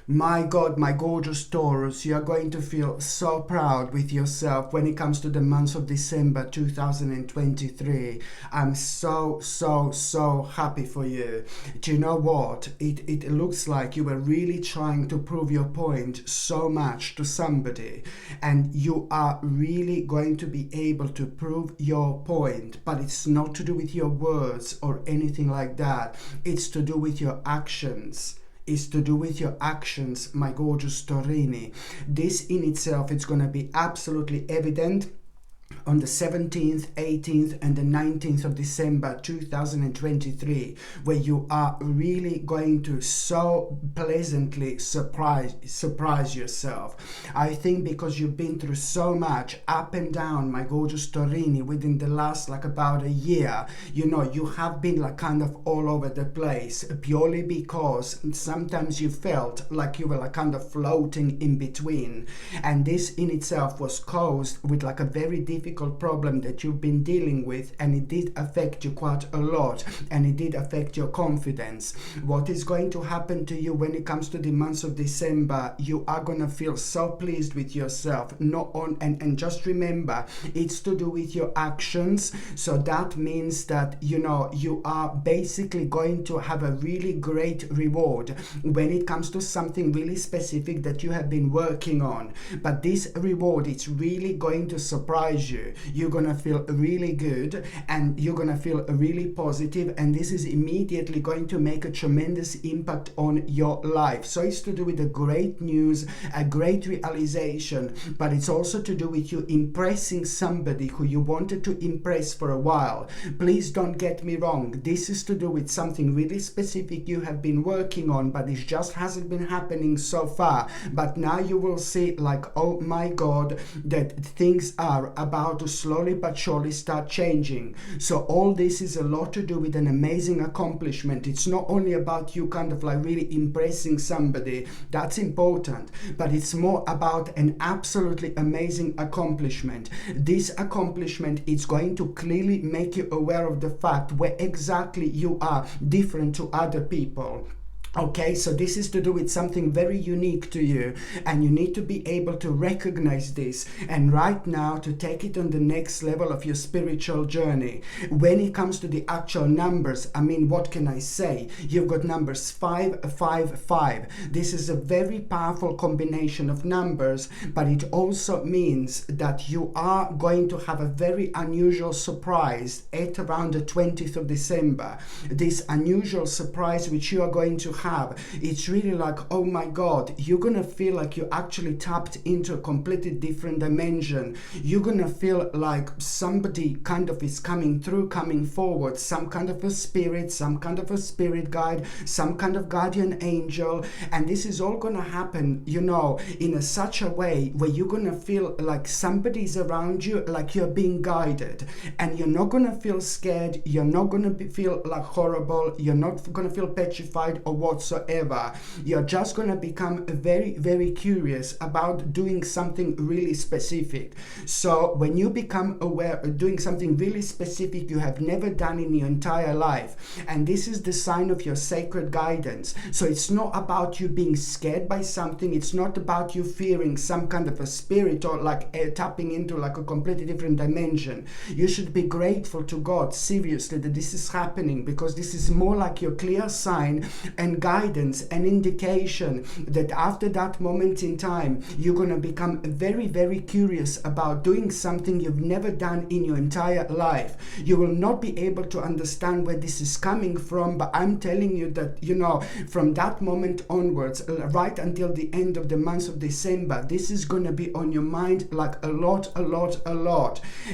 My God, my gorgeous Taurus, you are going to feel so proud with yourself when it comes to the month of December 2023. I'm so happy for you. Do you know what? It looks like you were really trying to prove your point so much to somebody, and you are really going to be able to prove your point, but it's not to do with your words or anything like that. It's to do with your actions. Is to do with your actions, my gorgeous Taurini. This in itself is going to be absolutely evident on the 17th, 18th and the 19th of December 2023, where you are really going to so pleasantly surprise yourself. I think because you've been through so much up and down, my gorgeous Taurini, within the last about a year, you have been kind of all over the place, purely because sometimes you felt like you were kind of floating in between, and this in itself was caused with a very difficult problem that you've been dealing with, and it did affect you quite a lot, and it did affect your confidence. What is going to happen to you when it comes to the month of December, you are going to feel so pleased with yourself. And just remember, it's to do with your actions. So that means that you are basically going to have a really great reward when it comes to something really specific that you have been working on. But this reward, it's really going to surprise you. You're gonna feel really good, and you're gonna feel really positive, and this is immediately going to make a tremendous impact on your life. So it's to do with the great news, a great realization, but it's also to do with you impressing somebody who you wanted to impress for a while. Please don't get me wrong, this is to do with something really specific you have been working on, but it just hasn't been happening so far. But now you will see, oh my God, that things are about to slowly but surely start changing. So all this is a lot to do with an amazing accomplishment. It's not only about you really impressing somebody, that's important, but it's more about an absolutely amazing accomplishment. This accomplishment is going to clearly make you aware of the fact where exactly you are different to other people. Okay, so this is to do with something very unique to you, and you need to be able to recognize this, and right now to take it on the next level of your spiritual journey. When it comes to the actual numbers, what can I say? You've got numbers 555. This is a very powerful combination of numbers, but it also means that you are going to have a very unusual surprise at around the 20th of December. This unusual surprise which you are going to have, it's really oh my God, you're gonna feel like you actually tapped into a completely different dimension. You're gonna feel like somebody kind of is coming through, coming forward, some kind of a spirit, some kind of a spirit guide, some kind of guardian angel, and this is all gonna happen in such a way where you're gonna feel like somebody's around you, like you're being guided, and you're not gonna feel scared, you're not gonna feel horrible, you're not gonna feel petrified or whatsoever. You're just going to become very curious about doing something really specific. So when you become aware of doing something really specific you have never done in your entire life, and this is the sign of your sacred guidance. So it's not about you being scared by something, it's not about you fearing some kind of a spirit or tapping into a completely different dimension. You should be grateful to God, seriously, that this is happening, because this is more like your clear sign and guidance and indication that after that moment in time you're going to become very curious about doing something you've never done in your entire life. You will not be able to understand where this is coming from, but I'm telling you that from that moment onwards, right until the end of the month of December, this is going to be on your mind a lot,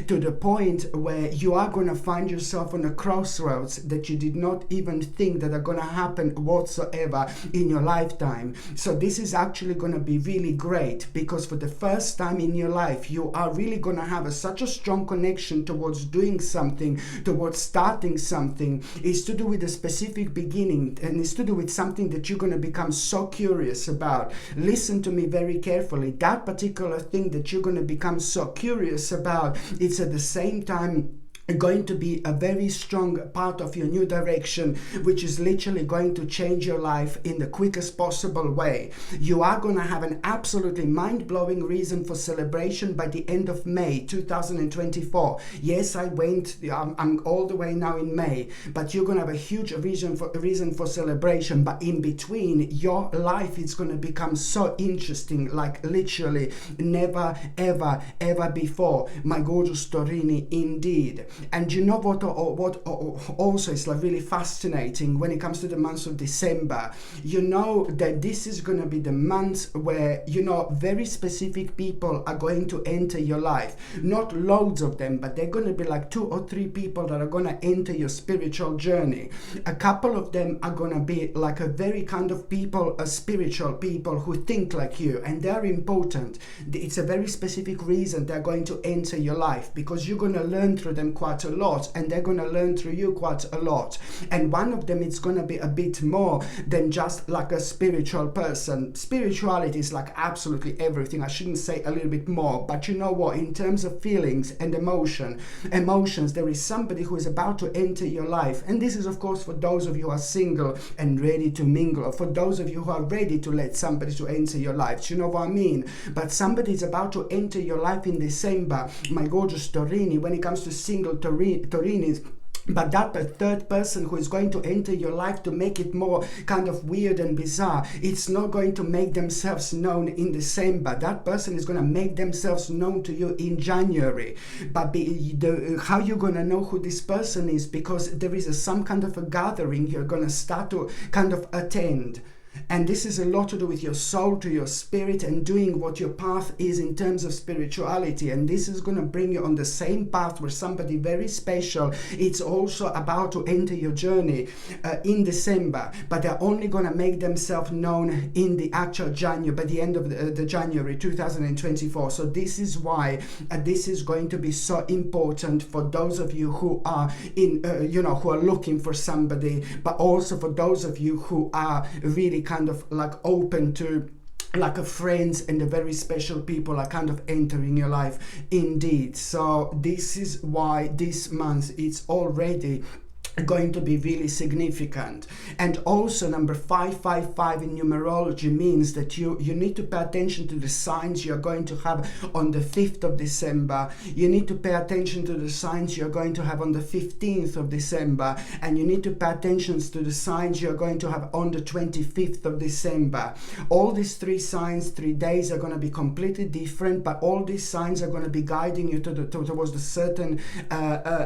to the point where you are going to find yourself on a crossroads that you did not even think that are going to happen whatsoever in your lifetime. So this is actually going to be really great, because for the first time in your life you are really going to have such a strong connection towards doing something, towards starting something. It's to do with a specific beginning, and it's to do with something that you're going to become so curious about. Listen to me very carefully. That particular thing that you're going to become so curious about, it's at the same time going to be a very strong part of your new direction, which is literally going to change your life in the quickest possible way. You are going to have an absolutely mind-blowing reason for celebration by the end of May 2024. Yes, I'm all the way now in May, but you're going to have a huge reason for celebration. But in between, your life is going to become so interesting, like literally never ever before, my gorgeous Taurini, indeed. And you know what also is like really fascinating when it comes to the month of December? You know that this is going to be the month where, you know, very specific people are going to enter your life. Not loads of them, but they're going to be like 2 or 3 people that are going to enter your spiritual journey. A couple of them are going to be like a very kind of people, spiritual people who think like you, and they're important. It's a very specific reason they're going to enter your life, because you're going to learn through them quite a lot, and they're going to learn through you quite a lot. And one of them is going to be a bit more than just like a spiritual person. Spirituality is like absolutely everything. I shouldn't say a little bit more, but you know what, in terms of feelings and emotions, there is somebody who is about to enter your life. And this is of course for those of you who are single and ready to mingle, or for those of you who are ready to let somebody to enter your life. Do you know what I mean? But somebody is about to enter your life in December, my gorgeous Taurini, when it comes to single Taurinis. But that third person who is going to enter your life to make it more kind of weird and bizarre, it's not going to make themselves known in December. That person is going to make themselves known to you in January. But how you're going to know who this person is? Because there is some kind of a gathering you're going to start to kind of attend. And this is a lot to do with your soul, to your spirit, and doing what your path is in terms of spirituality. And this is going to bring you on the same path where somebody very special, it's also about to enter your journey in December. But they're only going to make themselves known in the actual January, by the end of the January 2024. So this is why this is going to be so important for those of you who are who are looking for somebody, but also for those of you who are really kind of like open to like a friends, and the very special people are kind of entering your life indeed. So this is why this month it's already going to be really significant. And also number 555 in numerology means that you need to pay attention to the signs you're going to have on the 5th of December. You need to pay attention to the signs you're going to have on the 15th of December, and you need to pay attention to the signs you're going to have on the 25th of December. All these 3 signs, 3 days are going to be completely different, but all these signs are going to be guiding you towards a certain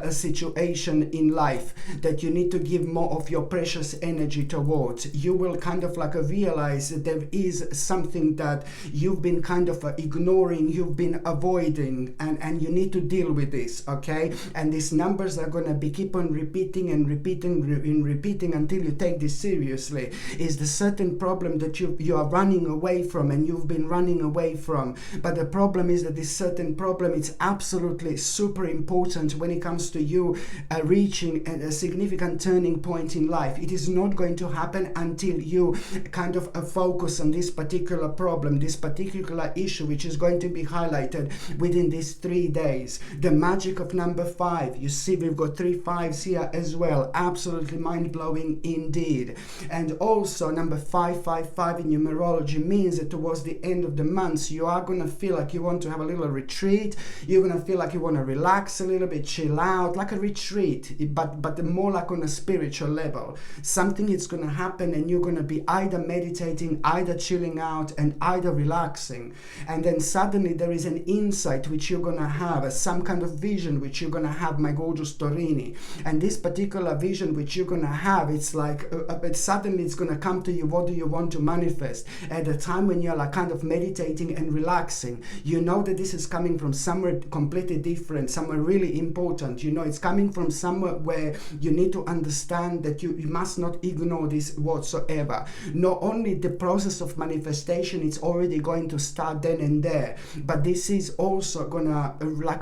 situation in life that you need to give more of your precious energy towards. You will kind of like realize that there is something that you've been kind of ignoring, you've been avoiding, and you need to deal with this, okay? And these numbers are going to be keep on repeating and repeating until you take this seriously. Is the certain problem that you are running away from, and you've been running away from. But the problem is that this certain problem, it's absolutely super important when it comes to you reaching a significant turning point in life. It is not going to happen until you kind of focus on this particular problem, this particular issue, which is going to be highlighted within these 3 days. The magic of number 5. You see, we've got 3 5s here as well. Absolutely mind-blowing indeed. And also number 555 in numerology means that towards the end of the month, you are going to feel like you want to have a little retreat. You're going to feel like you want to relax a little bit, chill out, like a retreat, but more like on a spiritual level. Something is going to happen, and you're going to be either meditating, either chilling out, and either relaxing. And then suddenly there is an insight which you're going to have, some kind of vision which you're going to have, my gorgeous Taurini. And this particular vision which you're going to have, it's like suddenly it's going to come to you. What do you want to manifest? At the time when you're like kind of meditating and relaxing, you know that this is coming from somewhere completely different, somewhere really important. You know it's coming from somewhere where you need to understand that you must not ignore this whatsoever. Not only the process of manifestation, it's already going to start then and there, but this is also gonna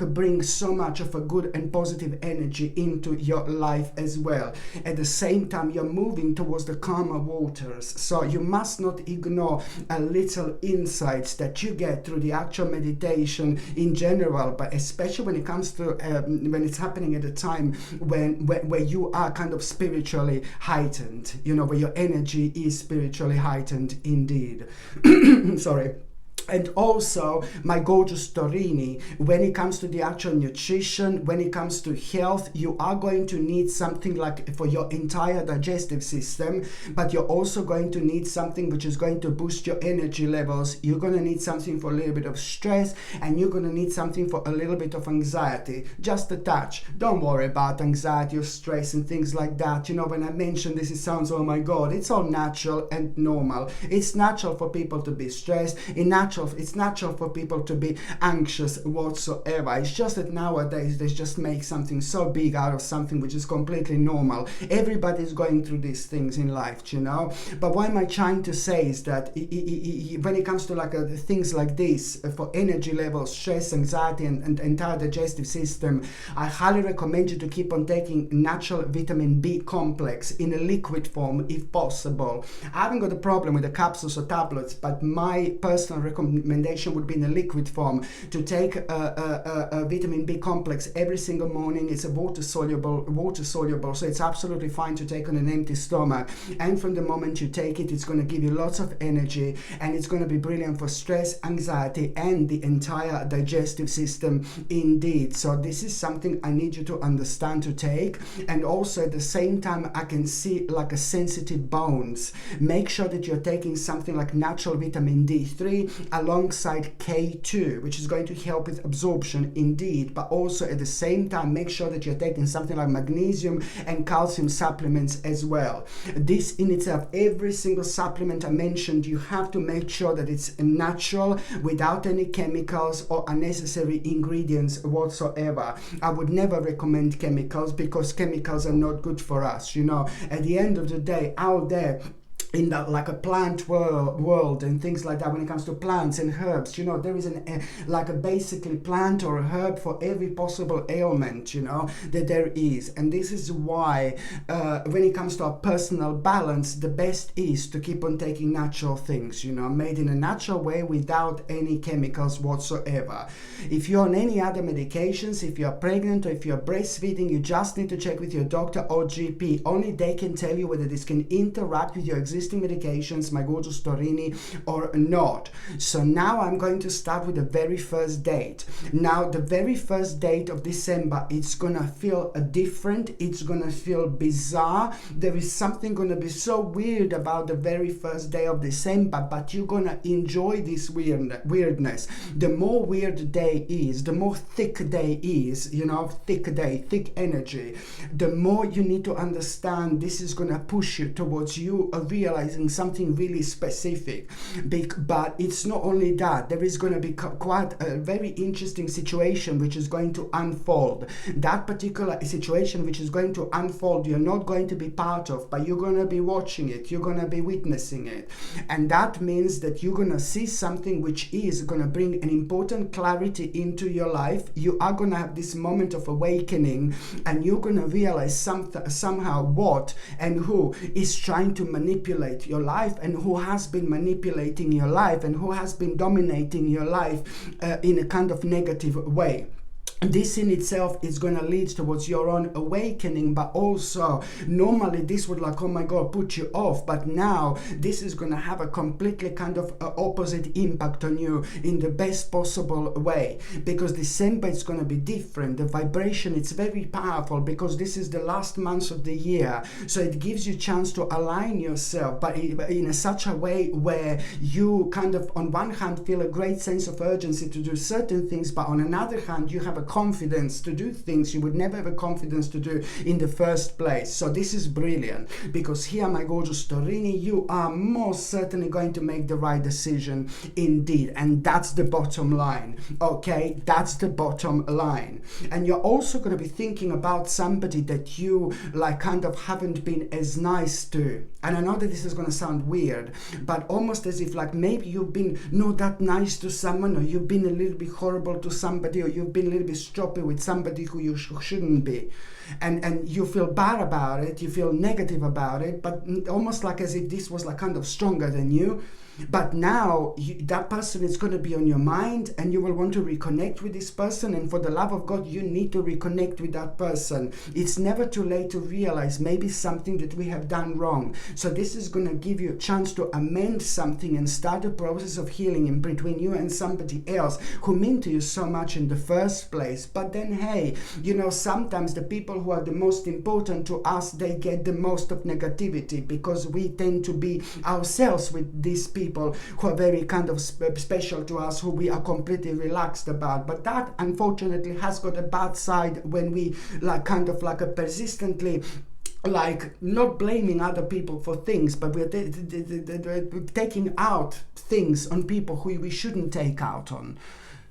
bring so much of a good and positive energy into your life as well. At the same time, you're moving towards the calmer waters, so you must not ignore a little insights that you get through the actual meditation in general, but especially when it comes to when it's happening at a time where you are kind of spiritually heightened, where your energy is spiritually heightened indeed. Sorry. And also, my gorgeous Taurini, when it comes to the actual nutrition, when it comes to health, you are going to need something like for your entire digestive system, but you're also going to need something which is going to boost your energy levels. You're going to need something for a little bit of stress, and you're going to need something for a little bit of anxiety. Just a touch. Don't worry about anxiety or stress and things like that. When I mention this, it sounds, oh my God, it's all natural and normal. It's natural for people to be stressed. It's natural for people to be anxious whatsoever. It's just that nowadays they just make something so big out of something which is completely normal. Everybody's going through these things in life, But what am I trying to say is that when it comes to things like this, for energy levels, stress, anxiety, and entire digestive system, I highly recommend you to keep on taking natural vitamin B complex in a liquid form if possible. I haven't got a problem with the capsules or tablets, but my personal recommendation would be in a liquid form to take a vitamin B complex every single morning. It's a water soluble, so it's absolutely fine to take on an empty stomach. And from the moment you take it, it's going to give you lots of energy, and it's going to be brilliant for stress, anxiety, and the entire digestive system indeed. So this is something I need you to understand to take. And also at the same time, I can see like a sensitive bones. Make sure that you're taking something like natural vitamin D3 alongside K2, which is going to help with absorption indeed, but also at the same time make sure that you're taking something like magnesium and calcium supplements as well. This in itself, every single supplement I mentioned, you have to make sure that it's natural without any chemicals or unnecessary ingredients whatsoever. I would never recommend chemicals because chemicals are not good for us. At the end of the day, out there in the a plant world and things like that, when it comes to plants and herbs, there is a basically plant or a herb for every possible ailment, that there is. And this is why when it comes to our personal balance, the best is to keep on taking natural things, made in a natural way without any chemicals whatsoever. If you're on any other medications, if you're pregnant or if you're breastfeeding, you just need to check with your doctor or GP. Only they can tell you whether this can interact with your existing medications, my gorgeous Taurini, or not. So now I'm going to start with the very first date. Now the very first date of December, it's gonna feel different, it's gonna feel bizarre. There is something gonna be so weird about the very first day of December, but you're gonna enjoy this weirdness. The more weird the day is, the more thick day is, thick energy, the more you need to understand this is gonna push you towards you realizing something really specific. But it's not only that, there is going to be quite a very interesting situation which is going to unfold. That particular situation which is going to unfold, you're not going to be part of, but you're going to be watching it, you're going to be witnessing it. And that means that you're going to see something which is going to bring an important clarity into your life. You are going to have this moment of awakening, and you're going to realize somehow what and who is trying to manipulate your life, and who has been manipulating your life, and who has been dominating your life in a kind of negative way. This in itself is going to lead towards your own awakening, but also normally this would oh my God, put you off, but now this is going to have a completely kind of opposite impact on you in the best possible way, because December is going to be different. The vibration, it's very powerful because this is the last month of the year, so it gives you a chance to align yourself, but in such a way where you kind of on one hand feel a great sense of urgency to do certain things, but on another hand you have a confidence to do things you would never have a confidence to do in the first place. So this is brilliant, because here, my gorgeous Taurini, you are most certainly going to make the right decision indeed, and that's the bottom line. Okay, that's the bottom line. And you're also going to be thinking about somebody that you like kind of haven't been as nice to. And I know that this is going to sound weird, but almost as if like maybe you've been not that nice to someone, or you've been a little bit horrible to somebody, or you've been a little bit stroppy with somebody who you shouldn't be. And you feel bad about it, you feel negative about it, but almost like as if this was like kind of stronger than you. But now that person is going to be on your mind, and you will want to reconnect with this person, and for the love of God, you need to reconnect with that person. It's never too late to realize maybe something that we have done wrong. So this is going to give you a chance to amend something and start a process of healing in between you and somebody else who meant to you so much in the first place. But then, hey, you know, sometimes the people who are the most important to us, they get the most of negativity, because we tend to be ourselves with these people who are very kind of special to us, who we are completely relaxed about. But that unfortunately has got a bad side when we like kind of like a persistently like not blaming other people for things, but we're taking out things on people who we shouldn't take out on,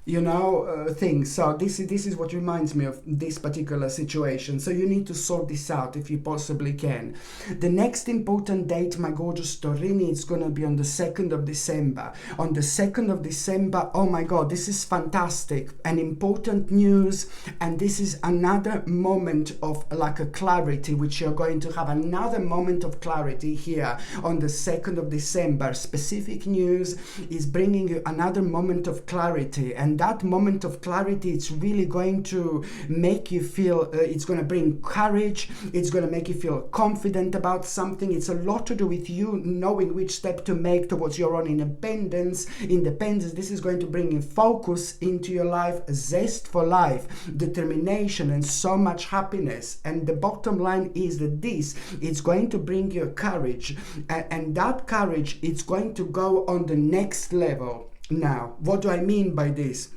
you know, things. So this is what reminds me of this particular situation. So you need to sort this out if you possibly can. The next important date, my gorgeous Taurini, it's going to be on the 2nd of December. On the 2nd of December, oh my God, this is fantastic and important news. And this is another moment of like a clarity, which you're going to have another moment of clarity here on the 2nd of December. Specific news is bringing you another moment of clarity. And that moment of clarity, it's really going to make you feel, it's going to bring courage, it's going to make you feel confident about something. It's a lot to do with you knowing which step to make towards your own independence. This is going to bring in focus into your life, zest for life, determination, and so much happiness. And the bottom line is that it's going to bring you courage, and that courage, it's going to go on the next level. Now, what do I mean by this?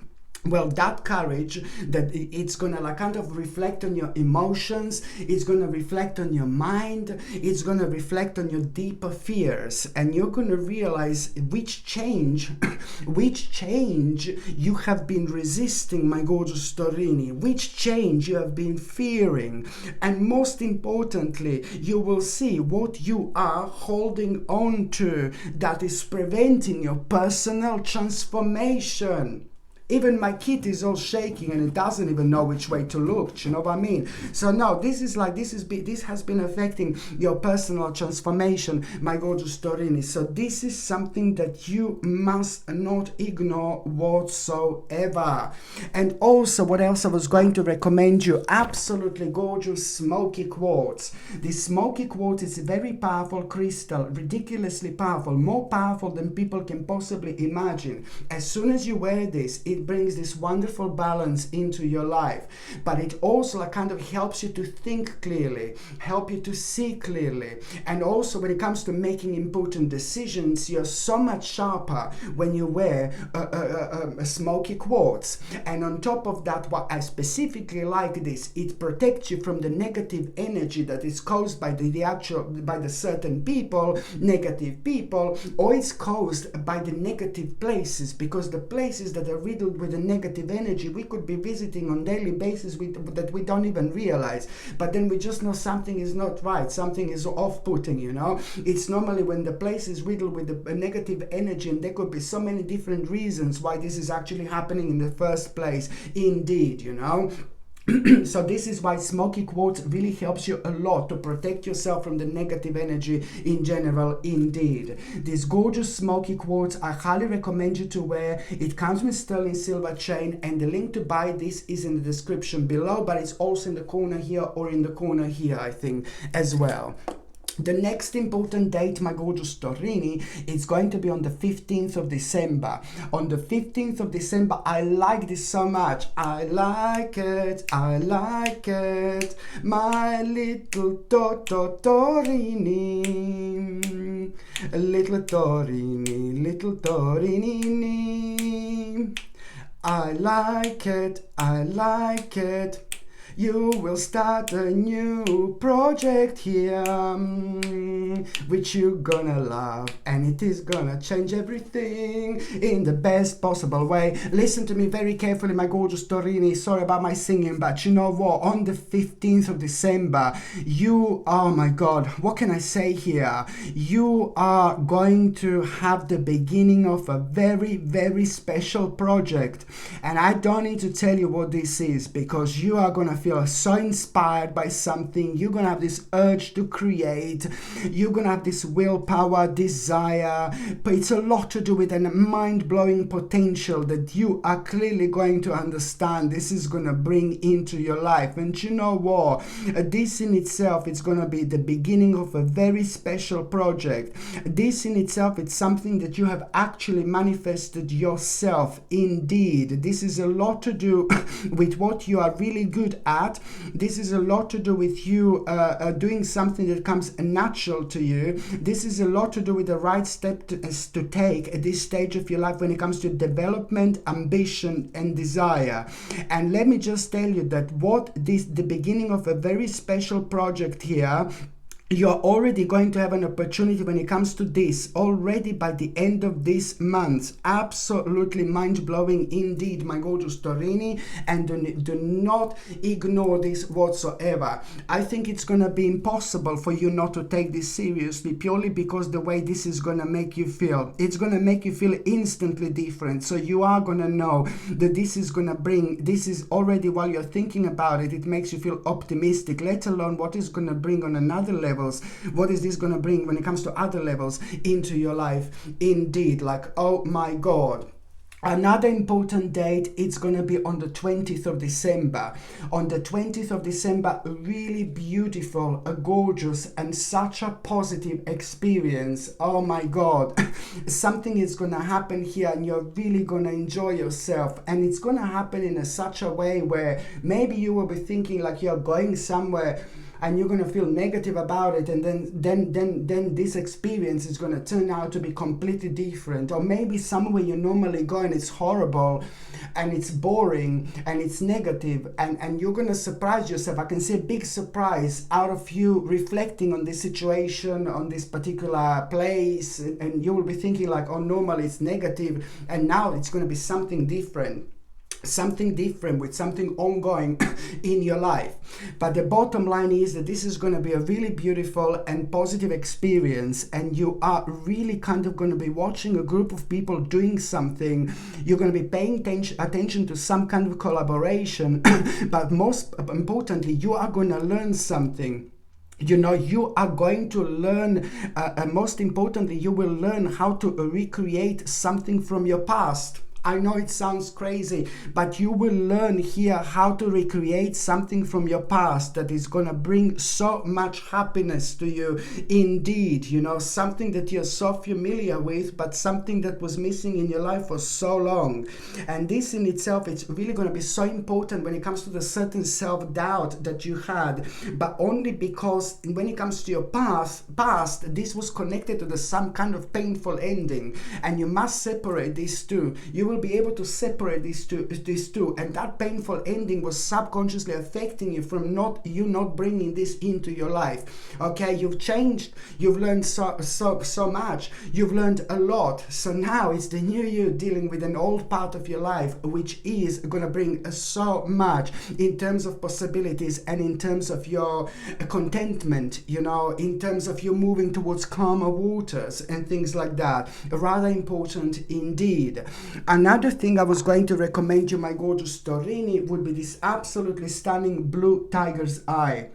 Well, that courage, that it's going to like kind of reflect on your emotions, it's going to reflect on your mind, it's going to reflect on your deeper fears, and you're going to realize which change you have been resisting, my gorgeous Taurini, which change you have been fearing, and most importantly, you will see what you are holding on to that is preventing your personal transformation. Even my kid is all shaking and it doesn't even know which way to look. You know what I mean? So no, this has been affecting your personal transformation, my gorgeous Taurini. So this is something that you must not ignore whatsoever. And also, what else I was going to recommend you? Absolutely gorgeous smoky quartz. This smoky quartz is a very powerful crystal, ridiculously powerful, more powerful than people can possibly imagine. As soon as you wear this, it brings this wonderful balance into your life, but it also like kind of helps you to think clearly, help you to see clearly, and also when it comes to making important decisions, you're so much sharper when you wear a smoky quartz. And on top of that, what I specifically like this, it protects you from the negative energy that is caused by the certain people, negative people, or it's caused by the negative places, because the places that are riddled with the negative energy we could be visiting on daily basis that we don't even realize, but then we just know something is not right, something is off-putting, you know. It's normally when the place is riddled with the negative energy, and there could be so many different reasons why this is actually happening in the first place, indeed, you know. So this is why smoky quartz really helps you a lot to protect yourself from the negative energy in general, indeed. This gorgeous smoky quartz, I highly recommend you to wear. It comes with sterling silver chain, and the link to buy this is in the description below, but it's also in the corner here, or in the corner here, I think, as well. The next important date, my gorgeous Taurini, is going to be on the 15th of December. On the 15th of December, I like this so much. I like it, my little Taurini, little Taurini. I like it, I like it. You will start a new project here, which you're gonna love, and it is gonna change everything in the best possible way. Listen to me very carefully, my gorgeous Torini. Sorry about my singing, but you know what? On the 15th of December, oh my God, what can I say here? You are going to have the beginning of a very, very special project. And I don't need to tell you what this is, because you are gonna feel so inspired by something. You're gonna have this urge to create. You're gonna have this willpower, desire, but it's a lot to do with a mind-blowing potential that you are clearly going to understand. This is gonna bring into your life. And you know what? This in itself is gonna be the beginning of a very special project. This in itself, it's something that you have actually manifested yourself. Indeed, this is a lot to do with what you are really good at. This is a lot to do with you doing something that comes natural to you. This is a lot to do with the right step to take at this stage of your life when it comes to development, ambition, and desire. And let me just tell you that the beginning of a very special project here. You're already going to have an opportunity when it comes to this already by the end of this month. Absolutely mind-blowing indeed, my gorgeous Torini, and do not ignore this whatsoever. I think it's going to be impossible for you not to take this seriously, purely because the way this is going to make you feel. It's going to make you feel instantly different. So you are going to know that this is already, while you're thinking about it, it makes you feel optimistic, let alone what is going to bring on another level. What is this going to bring when it comes to other levels into your life? Indeed, like, oh my God. Another important date, it's going to be on the 20th of December. On the 20th of December, a really beautiful, a gorgeous, and such a positive experience. Oh my God. Something is going to happen here and you're really going to enjoy yourself. And it's going to happen in such a way where maybe you will be thinking like you're going somewhere and you're going to feel negative about it, and then this experience is going to turn out to be completely different. Or maybe somewhere you normally go and it's horrible and it's boring and it's negative, and you're going to surprise yourself. I can see a big surprise out of you reflecting on this situation, on this particular place, and you will be thinking like, oh, normally it's negative, and now it's going to be something different with something ongoing in your life. But the bottom line is that this is going to be a really beautiful and positive experience, and you are really kind of going to be watching a group of people doing something. You're going to be paying attention to some kind of collaboration, but most importantly, you are going to learn something. You are going to learn, most importantly, you will learn how to recreate something from your past. I know it sounds crazy, but you will learn here how to recreate something from your past that is going to bring so much happiness to you. Indeed, something that you're so familiar with, but something that was missing in your life for so long. And this in itself, it's really going to be so important when it comes to the certain self-doubt that you had, but only because when it comes to your past, this was connected to some kind of painful ending, and you must separate these two. You will be able to separate these two, and that painful ending was subconsciously affecting you from not bringing this into your life. Okay, you've changed, you've learned so much, you've learned a lot. So now it's the new you dealing with an old part of your life, which is going to bring so much in terms of possibilities and in terms of your contentment, in terms of you moving towards calmer waters and things like that. Rather important indeed. Another thing I was going to recommend you, my gorgeous Torini, would be this absolutely stunning blue tiger's eye.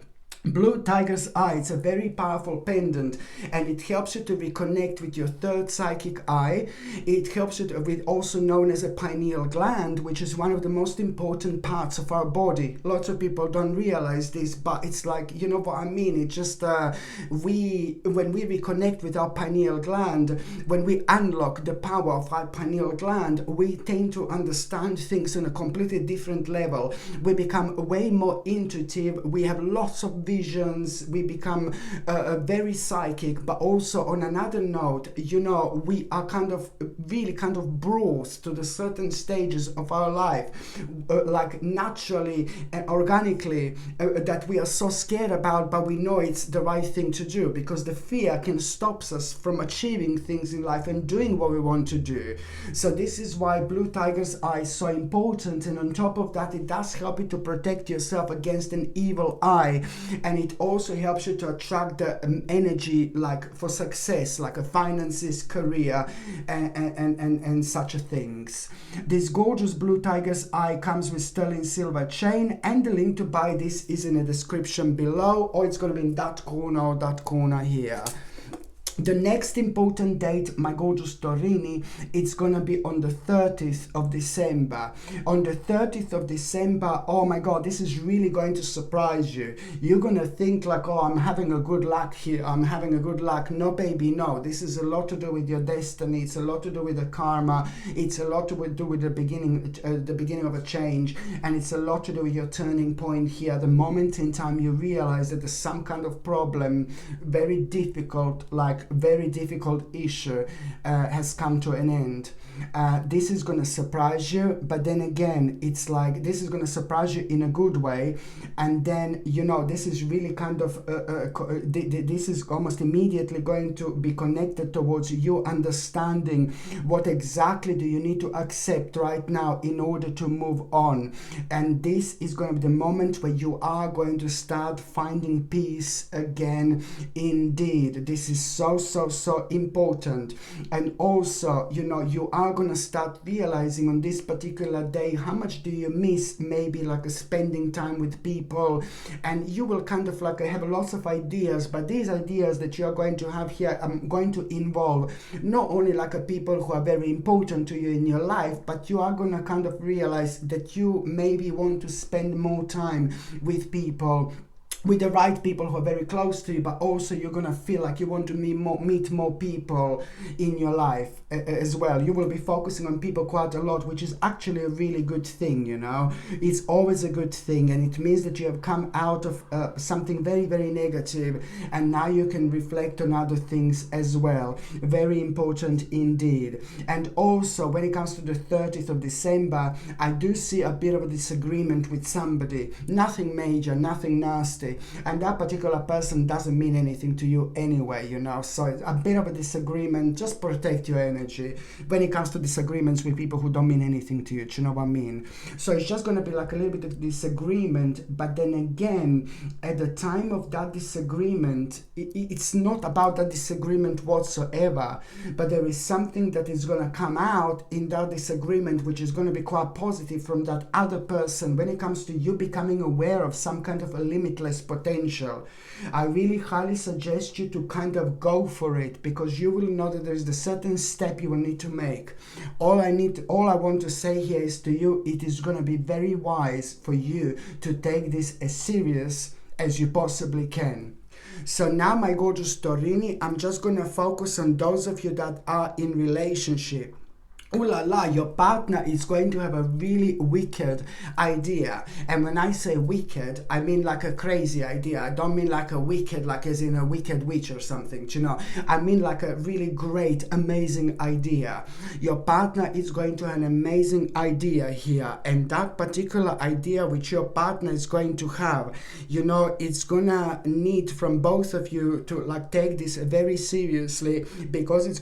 Blue tiger's eye, it's a very powerful pendant, and it helps you to reconnect with your third psychic eye. It helps you with also known as a pineal gland, which is one of the most important parts of our body. Lots of people don't realize this, but it's like, you know what I mean? It's just when we reconnect with our pineal gland, when we unlock the power of our pineal gland, we tend to understand things on a completely different level. We become way more intuitive. We have lots of visions, we become very psychic. But also on another note, you know, we are kind of really kind of brought to the certain stages of our life, like naturally and organically, that we are so scared about, but we know it's the right thing to do, because the fear can stop us from achieving things in life and doing what we want to do. So this is why blue tiger's eye is so important, and on top of that, it does help you to protect yourself against an evil eye, and it also helps you to attract the energy like for success, like a finances, career, and such a things. This gorgeous blue tiger's eye comes with sterling silver chain, and the link to buy this is in the description below, or it's going to be in that corner or that corner here. The next important date, my gorgeous Taurini, it's gonna be on the 30th of December. On the 30th of December, oh my God, this is really going to surprise you. You're gonna think like, oh, I'm having a good luck here, I'm having a good luck. No, baby, no. This is a lot to do with your destiny. It's a lot to do with the karma. It's a lot to do with the beginning of a change, and it's a lot to do with your turning point here. The moment in time you realize that there's some kind of problem, very difficult issue has come to an end. This is going to surprise you, but then again, it's like this is going to surprise you in a good way, and then, you know, this is really kind of this is almost immediately going to be connected towards you understanding what exactly do you need to accept right now in order to move on. And this is going to be the moment where you are going to start finding peace again. Indeed, this is so important. And also, you know, you are going to start realizing on this particular day how much do you miss maybe like spending time with people, and you will kind of like have lots of ideas, but these ideas that you are going to have here are going to involve not only like people who are very important to you in your life, but you are going to kind of realize that you maybe want to spend more time with people, with the right people who are very close to you, but also you're going to feel like you want to meet more people in your life as well. You will be focusing on people quite a lot, which is actually a really good thing, you know. It's always a good thing, and it means that you have come out of something very, very negative, and now you can reflect on other things as well. Very important indeed. And also, when it comes to the 30th of December, I do see a bit of a disagreement with somebody. Nothing major, nothing nasty. And that particular person doesn't mean anything to you anyway, you know. So it's a bit of a disagreement. Just protect your energy when it comes to disagreements with people who don't mean anything to you. Do you know what I mean? So it's just going to be like a little bit of disagreement, but then again, at the time of that disagreement, it's not about that disagreement whatsoever, but there is something that is going to come out in that disagreement which is going to be quite positive from that other person when it comes to you becoming aware of some kind of a limitless potential. I really highly suggest you to kind of go for it, because you will know that there is a certain step you will need to make. All I want to say here is to you, it is going to be very wise for you to take this as serious as you possibly can. So now, my gorgeous Taurini, I'm just going to focus on those of you that are in relationship. Ooh la la, your partner is going to have a really wicked idea. And when I say wicked, I mean like a crazy idea. I don't mean like a wicked, like as in a wicked witch or something, you know. I mean like a really great, amazing idea. Your partner is going to have an amazing idea here. And that particular idea which your partner is going to have, you know, it's gonna need from both of you to like take this very seriously, because it's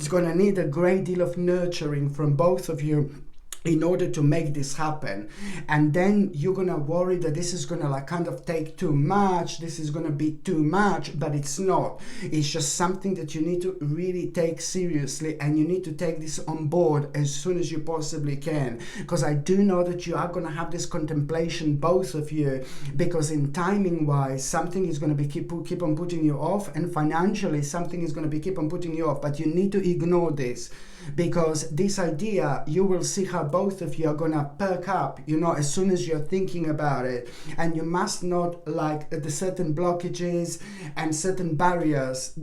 going to need a great deal of nurturing from both of you in order to make this happen. And then you're gonna worry that this is gonna like kind of take too much, this is gonna be too much, but it's not. It's just something that you need to really take seriously, and you need to take this on board as soon as you possibly can, because I do know that you are gonna have this contemplation, both of you, because in timing wise something is gonna be keep on putting you off, and financially something is gonna be keep on putting you off, but you need to ignore this. because this idea, you will see how both of you are gonna perk up, you know, as soon as you're thinking about it. And you must not like the certain blockages and certain barriers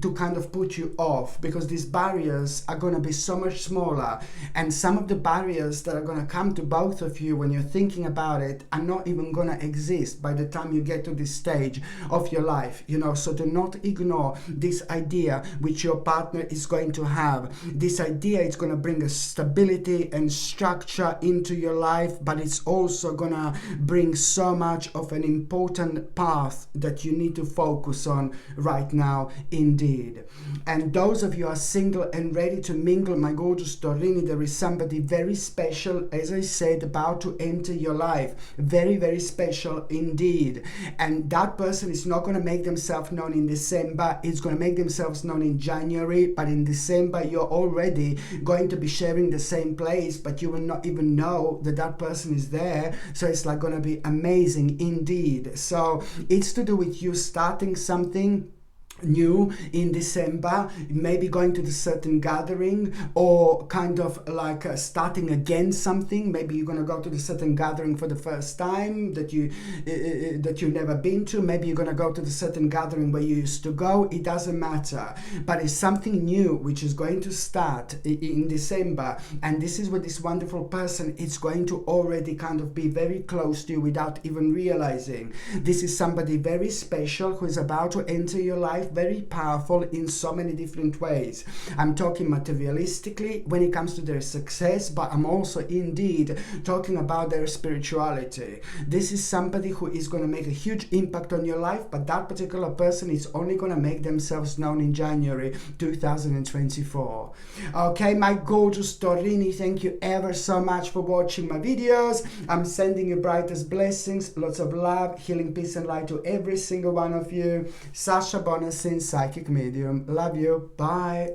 to kind of put you off, because these barriers are gonna be so much smaller, and some of the barriers that are gonna come to both of you when you're thinking about it are not even gonna exist by the time you get to this stage of your life, you know. So do not ignore this idea which your partner is going to have. This idea is going to bring a stability and structure into your life, but it's also going to bring so much of an important path that you need to focus on right now indeed. And those of you who are single and ready to mingle, my gorgeous Taurini, there is somebody very special, as I said, about to enter your life. Very, very special indeed. And that person is not going to make themselves known in December. It's going to make themselves known in January, but in December you're already going to be sharing the same place, but you will not even know that that person is there. So it's like going to be amazing indeed. So it's to do with you starting something new in December, maybe going to the certain gathering, or kind of like starting again something. Maybe you're going to go to the certain gathering for the first time that you've never been to. Maybe you're going to go to the certain gathering where you used to go. It doesn't matter, but it's something new which is going to start in December, and this is with this wonderful person. It's going to already kind of be very close to you without even realizing. This is somebody very special who is about to enter your life, very powerful in so many different ways. I'm talking materialistically when it comes to their success, but I'm also indeed talking about their spirituality. This is somebody who is going to make a huge impact on your life, but that particular person is only going to make themselves known in January 2024. Okay, my gorgeous Taurini, thank you ever so much for watching my videos. I'm sending you brightest blessings, lots of love, healing, peace and light to every single one of you. Sasha Bonasin, psychic medium. Love you. Bye.